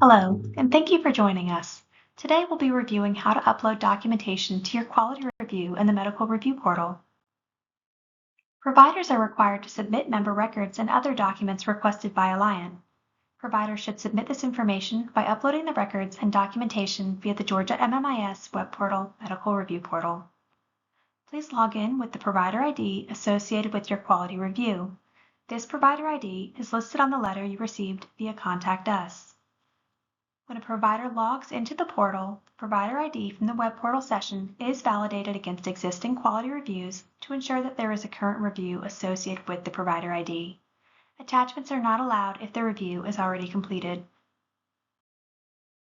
Hello, and thank you for joining us. Today we'll be reviewing how to upload documentation to your quality review in the Medical Review Portal. Providers are required to submit member records and other documents requested by Alliant. Providers should submit this information by uploading the records and documentation via the Georgia MMIS Web Portal Medical Review Portal. Please log in with the provider ID associated with your quality review. This provider ID is listed on the letter you received via Contact Us. When a provider logs into the portal, the provider ID from the web portal session is validated against existing quality reviews to ensure that there is a current review associated with the provider ID. Attachments are not allowed if the review is already completed.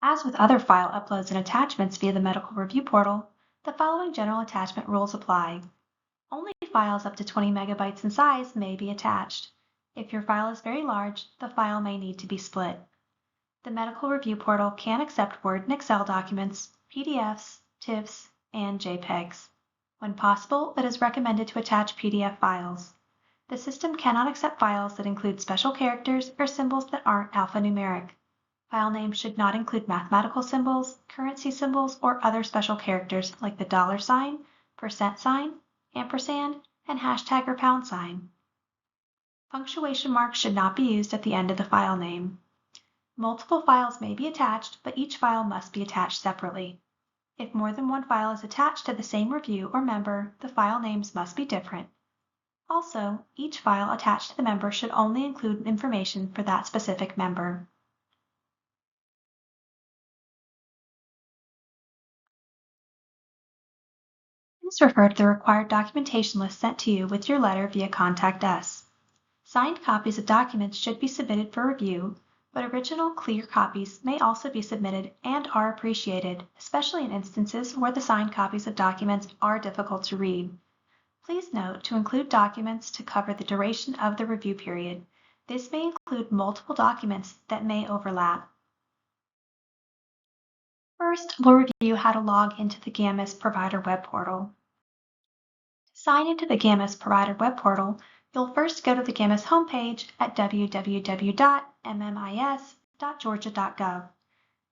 As with other file uploads and attachments via the Medical Review Portal, the following general attachment rules apply. Only files up to 20 megabytes in size may be attached. If your file is very large, the file may need to be split. The Medical Review Portal can accept Word and Excel documents, PDFs, TIFFs, and JPEGs. When possible, it is recommended to attach PDF files. The system cannot accept files that include special characters or symbols that aren't alphanumeric. File names should not include mathematical symbols, currency symbols, or other special characters like the $sign, %sign, ampersand, and hashtag or £sign. Punctuation marks should not be used at the end of the file name. Multiple files may be attached, but each file must be attached separately. If more than one file is attached to the same review or member, the file names must be different. Also, each file attached to the member should only include information for that specific member. Please refer to the required documentation list sent to you with your letter via Contact Us. Signed copies of documents should be submitted for review, but original clear copies may also be submitted and are appreciated, especially in instances where the signed copies of documents are difficult to read. Please note to include documents to cover the duration of the review period. This may include multiple documents that may overlap. First, we'll review how to log into the GAMMIS Provider Web Portal. To sign into the GAMMIS Provider Web Portal, you'll first go to the GAMMIS homepage at www.mmis.georgia.gov.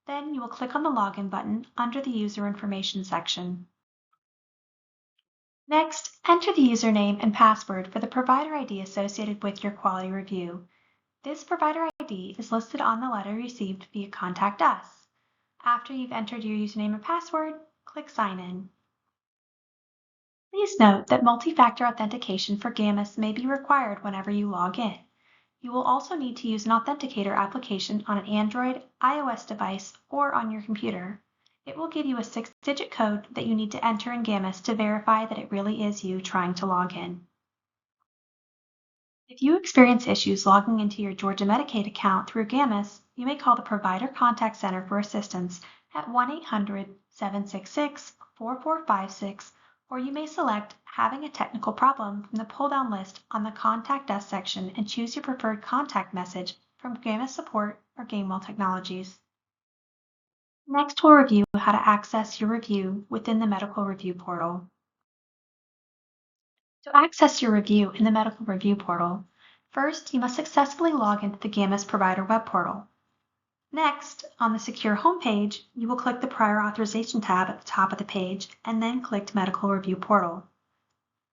Then you will click on the Login button under the User Information section. Next, enter the username and password for the provider ID associated with your quality review. This provider ID is listed on the letter received via Contact Us. After you've entered your username and password, click Sign In. Please note that multi-factor authentication for GAMMIS may be required whenever you log in. You will also need to use an authenticator application on an Android, iOS device, or on your computer. It will give you a 6-digit code that you need to enter in GAMMIS to verify that it really is you trying to log in. If you experience issues logging into your Georgia Medicaid account through GAMMIS, you may call the Provider Contact Center for assistance at 1-800-766-4456, or you may select Having a Technical Problem from the pull-down list on the Contact Us section and choose your preferred contact message from GAMMIS Support or Gainwell Technologies. Next, we'll review how to access your review within the Medical Review Portal. To access your review in the Medical Review Portal, first you must successfully log into the GAMMIS Provider Web Portal. Next, on the Secure homepage, you will click the Prior Authorization tab at the top of the page and then click Medical Review Portal.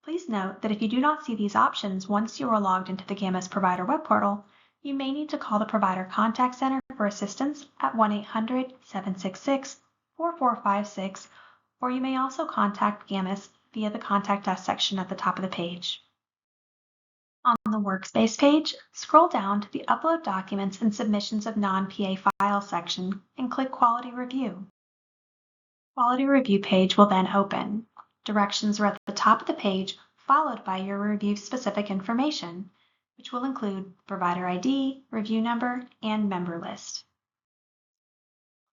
Please note that if you do not see these options once you are logged into the GAMMIS Provider Web Portal, you may need to call the Provider Contact Center for assistance at 1-800-766-4456, or you may also contact GAMMIS via the Contact Us section at the top of the page. On the Workspace page, scroll down to the Upload Documents and Submissions of Non-PA Files section and click Quality Review. Quality Review page will then open. Directions are at the top of the page, followed by your review-specific information, which will include provider ID, review number, and member list.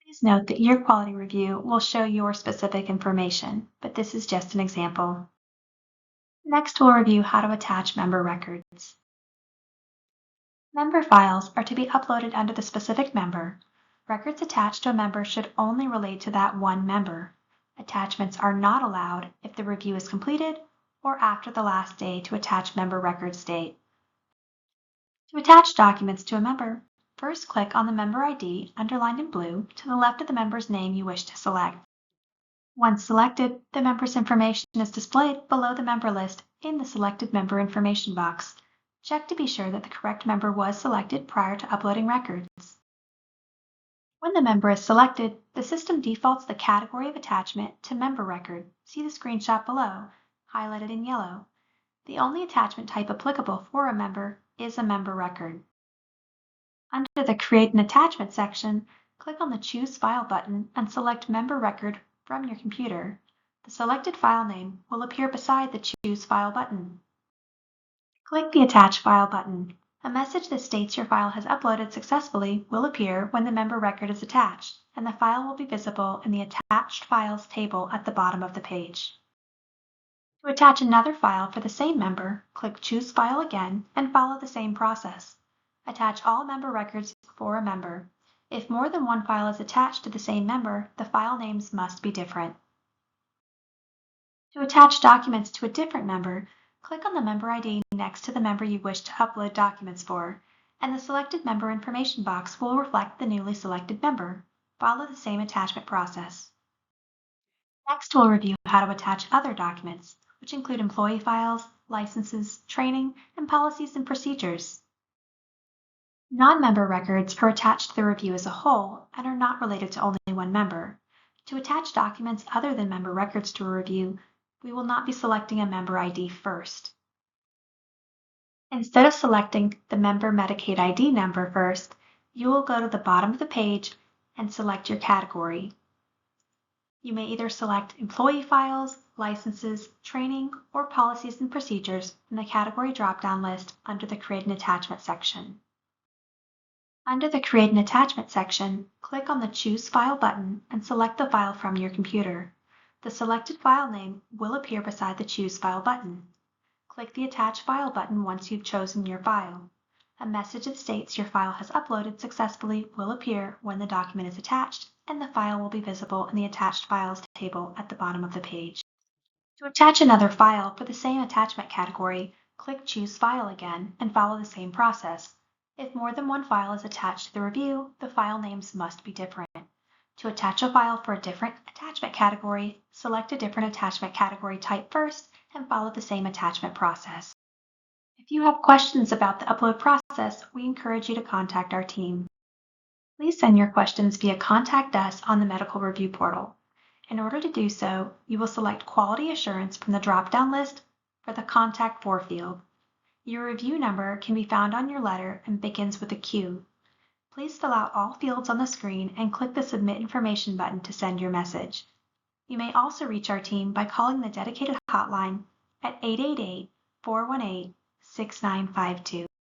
Please note that your quality review will show your specific information, but this is just an example. Next, we'll review how to attach member records. Member files are to be uploaded under the specific member. Records attached to a member should only relate to that one member. Attachments are not allowed if the review is completed or after the last day to attach member records date. To attach documents to a member, First, click on the member ID, underlined in blue, to the left of the member's name you wish to select. Once selected, the member's information is displayed below the member list in the selected member information box. Check to be sure that the correct member was selected prior to uploading records. When the member is selected, the system defaults the category of attachment to member record. See the screenshot below, highlighted in yellow. The only attachment type applicable for a member is a member record. Under the Create an Attachment section, click on the Choose File button and select Member Record from your computer. The selected file name will appear beside the Choose File button. Click the Attach File button. A message that states your file has uploaded successfully will appear when the member record is attached, and the file will be visible in the Attached Files table at the bottom of the page. To attach another file for the same member, click Choose File again and follow the same process. Attach all member records for a member. If more than one file is attached to the same member, the file names must be different. To attach documents to a different member, click on the member ID next to the member you wish to upload documents for, and the selected member information box will reflect the newly selected member. Follow the same attachment process. Next, we'll review how to attach other documents, which include employee files, licenses, training, and policies and procedures. Non-member records are attached to the review as a whole and are not related to only one member. To attach documents other than member records to a review, we will not be selecting a member ID first. Instead of selecting the member Medicaid ID number first, you will go to the bottom of the page and select your category. You may either select employee files, licenses, training, or policies and procedures from the category drop-down list under the Create an Attachment section. Under the Create an Attachment section, click on the Choose File button and select the file from your computer. The selected file name will appear beside the Choose File button. Click the Attach File button once you've chosen your file. A message that states your file has uploaded successfully will appear when the document is attached, and the file will be visible in the Attached Files table at the bottom of the page. To attach another file for the same attachment category, click Choose File again and follow the same process. If more than one file is attached to the review, the file names must be different. To attach a file for a different attachment category, select a different attachment category type first and follow the same attachment process. If you have questions about the upload process, we encourage you to contact our team. Please send your questions via Contact Us on the Medical Review Portal. In order to do so, you will select Quality Assurance from the drop-down list for the Contact For field. Your review number can be found on your letter and begins with a Q. Please fill out all fields on the screen and click the Submit Information button to send your message. You may also reach our team by calling the dedicated hotline at 888-418-6952.